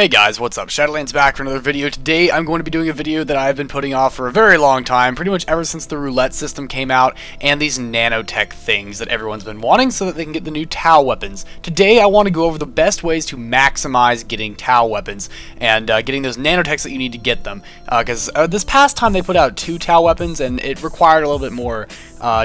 Hey guys, what's up? Shadowlands back for another video. Today I'm going to be doing a video that I've been putting off for a very long time, pretty much ever since the roulette system came out and these nanotech things that everyone's been wanting so that they can get the new ToW weapons. Today I want to go over the best ways to maximize getting ToW weapons and getting those nanotechs that you need to get them. Because this past time they put out 2 ToW weapons and it required a little bit more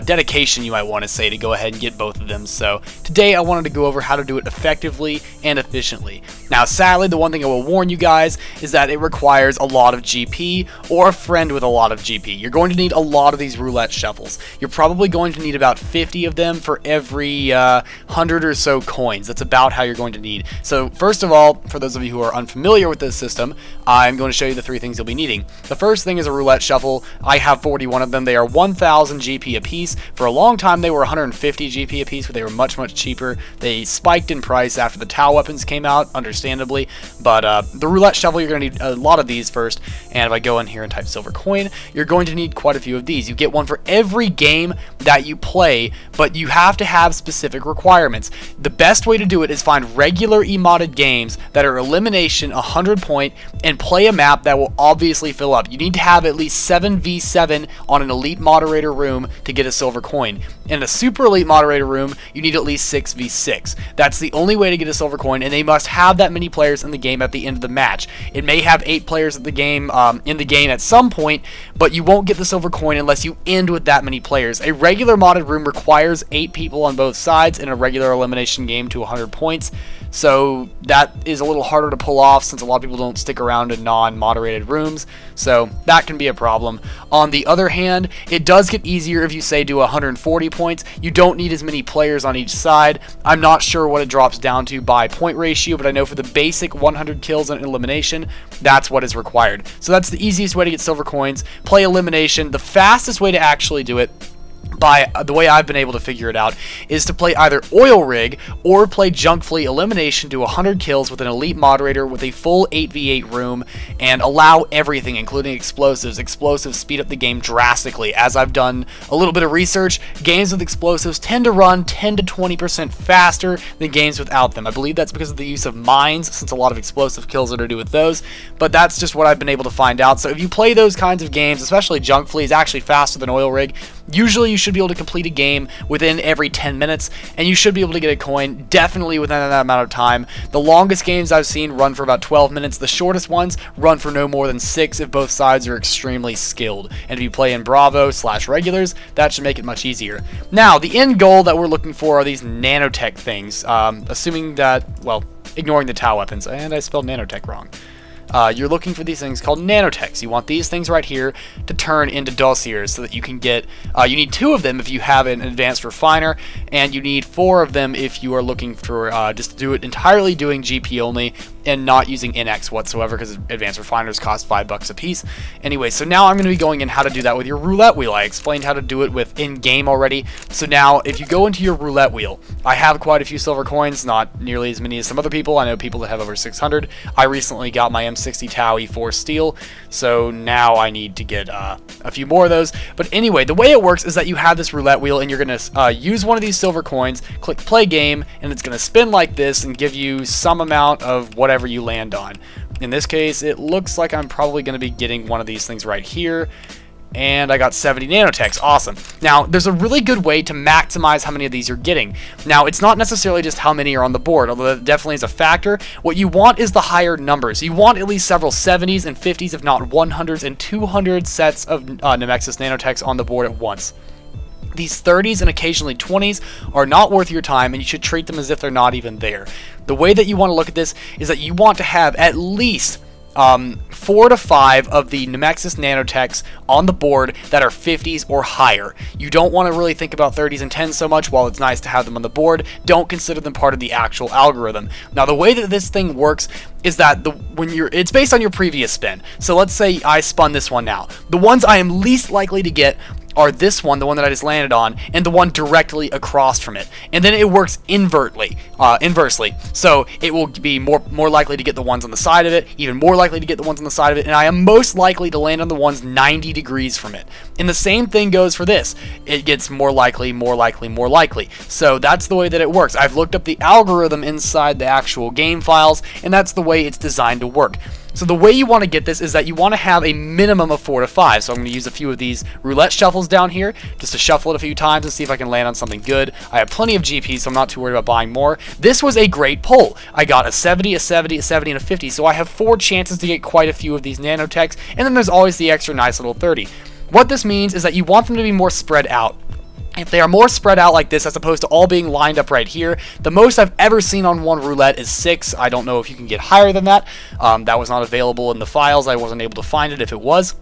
dedication, you might want to say, to go ahead and get both of them. So today I wanted to go over how to do it effectively and efficiently. Now sadly, the one thing I will warn you guys is that it requires a lot of GP or a friend with a lot of GP. You're going to need a lot of these roulette shuffles. You're probably going to need about 50 of them for every 100 or so coins. That's about how you're going to need. So first of all, for those of you who are unfamiliar with this system, I'm going to show you the 3 things you'll be needing. The first thing is a roulette shuffle. I have 41 of them. They are 1,000 GP apiece. For a long time they were 150 GP apiece, but they were much cheaper. They spiked in price after the ToW weapons came out, understandably, but the roulette shuffle, you're going to need a lot of these first, and if I go in here and type silver coin, you're going to need quite a few of these. You get one for every game that you play, but you have to have specific requirements. The best way to do it is find regular emodded games that are elimination 100 point and play a map that will obviously fill up. You need to have at least 7v7 on an elite moderator room to get a silver coin. In a super elite moderator room, you need at least 6v6. That's the only way to get a silver coin, and they must have that many players in the game at the end of the match. It may have 8 players at the game in the game at some point, but you won't get the silver coin unless you end with that many players. A regular modded room requires 8 people on both sides in a regular elimination game to 100 points, so that is a little harder to pull off since a lot of people don't stick around in non-moderated rooms, so that can be a problem. On the other hand, it does get easier if you say do 140 points. You don't need as many players on each side. I'm not sure what it drops down to by point ratio, but I know for the basic 100 kills and elimination, that's what is required. So that's the easiest way to get silver coins. Play elimination. The fastest way to actually do it, by the way I've been able to figure it out, is to play either oil rig or play junk fleet elimination to 100 kills with an elite moderator with a full 8v8 room and allow everything, including explosives. Explosives speed up the game drastically. As I've done a little bit of research, games with explosives tend to run 10 to 20% faster than games without them. I believe that's because of the use of mines, since a lot of explosive kills are to do with those, but that's just what I've been able to find out. So if you play those kinds of games, especially junk fleet is actually faster than oil rig. Usually you should be able to complete a game within every 10 minutes, and you should be able to get a coin definitely within that amount of time. The longest games I've seen run for about 12 minutes. The shortest ones run for no more than 6 if both sides are extremely skilled. And if you play in Bravo/regulars, that should make it much easier. Now, the end goal that we're looking for are these nanotech things. Assuming that, well, ignoring the ToW weapons, and I spelled nanotech wrong. You're looking for these things called nanotechs. You want these things right here to turn into dossiers so that you can get, you need 2 of them if you have an advanced refiner, and you need 4 of them if you are looking for just to do it entirely doing GP only and not using NX whatsoever, because advanced refiners cost $5 a piece. Anyway, so now I'm going to be going in how to do that with your roulette wheel. I explained how to do it with in-game already. So now if you go into your roulette wheel, I have quite a few silver coins, not nearly as many as some other people. I know people that have over 600. I recently got my M60 ToW E4 steel, so now I need to get a few more of those. But anyway, the way it works is that you have this roulette wheel and you're going to use one of these silver coins, click play game, and it's going to spin like this and give you some amount of whatever you land on. In this case, it looks like I'm probably going to be getting one of these things right here, and I got 70 nanotechs. Awesome. Now, there's a really good way to maximize how many of these you're getting. Now, it's not necessarily just how many are on the board, although that definitely is a factor. What you want is the higher numbers. You want at least several 70s and 50s, if not 100s and 200 sets of Maximize Nanotechs on the board at once. These 30s and occasionally 20s are not worth your time, and you should treat them as if they're not even there. The way that you want to look at this is that you want to have at least 4 to 5 of the Maximize Nanotechs on the board that are 50s or higher. You don't want to really think about 30s and 10s so much. While it's nice to have them on the board, don't consider them part of the actual algorithm. Now, the way that this thing works is that it's based on your previous spin. So let's say I spun this one now. The ones I am least likely to get are this one, the one that I just landed on, and the one directly across from it. And then it works inversely. So it will be more likely to get the ones on the side of it, even more likely to get the ones on the side of it, and I am most likely to land on the ones 90 degrees from it. And the same thing goes for this. It gets more likely, more likely, more likely. So that's the way that it works. I've looked up the algorithm inside the actual game files, and that's the way it's designed to work. So the way you want to get this is that you want to have a minimum of 4 to 5. So I'm going to use a few of these roulette shuffles down here just to shuffle it a few times and see if I can land on something good. I have plenty of GP, so I'm not too worried about buying more. This was a great pull. I got a 70, a 70, a 70, and a 50. So I have 4 chances to get quite a few of these nanotechs, and then there's always the extra nice little 30. What this means is that you want them to be more spread out. If they are more spread out like this, as opposed to all being lined up right here, the most I've ever seen on one roulette is 6. I don't know if you can get higher than that. That was not available in the files. I wasn't able to find it if it was.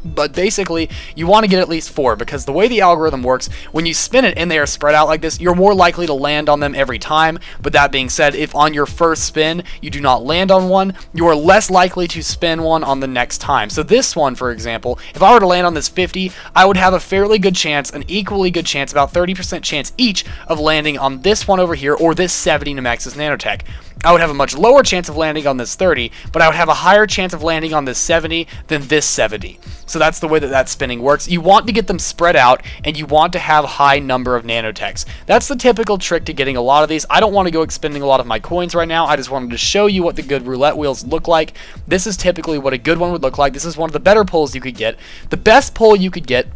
But basically, you want to get at least 4, because the way the algorithm works, when you spin it and they are spread out like this, you're more likely to land on them every time. But that being said, if on your first spin you do not land on one, you are less likely to spin one on the next time. So this one, for example, if I were to land on this 50, I would have a fairly good chance, an equally good chance, about 30% chance each of landing on this one over here or this 70 Maximize Nanotech. I would have a much lower chance of landing on this 30, but I would have a higher chance of landing on this 70 than this 70. So that's the way that spinning works. You want to get them spread out, and you want to have a high number of nanotechs. That's the typical trick to getting a lot of these. I don't want to go expending a lot of my coins right now. I just wanted to show you what the good roulette wheels look like. This is typically what a good one would look like. This is one of the better pulls you could get. The best pull you could get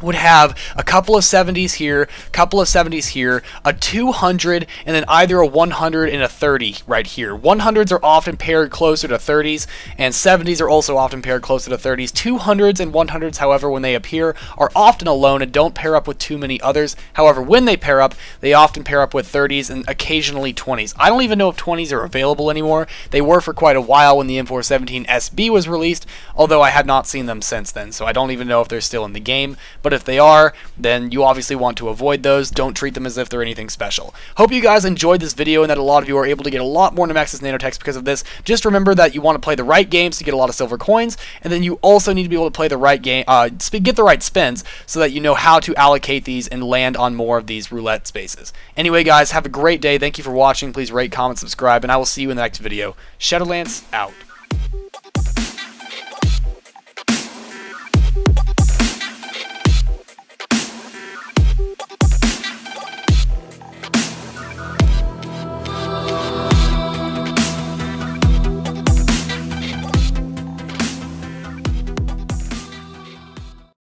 would have a couple of 70s here, couple of 70s here, a 200, and then either a 100 and a 30 right here. 100s are often paired closer to 30s, and 70s are also often paired closer to 30s. 200s and 100s, however, when they appear, are often alone and don't pair up with too many others. However, when they pair up, they often pair up with 30s and occasionally 20s. I don't even know if 20s are available anymore. They were for quite a while when the M417 SB was released, although I had not seen them since then, so I don't even know if they're still in the game. But if they are, then you obviously want to avoid those. Don't treat them as if they're anything special. Hope you guys enjoyed this video and that a lot of you are able to get a lot more Maximize Nanotechs because of this. Just remember that you want to play the right games to get a lot of silver coins, and then you also need to be able to play the right game, get the right spins, so that you know how to allocate these and land on more of these roulette spaces. Anyway, guys, have a great day. Thank you for watching. Please rate, comment, subscribe, and I will see you in the next video. Shadowlance out.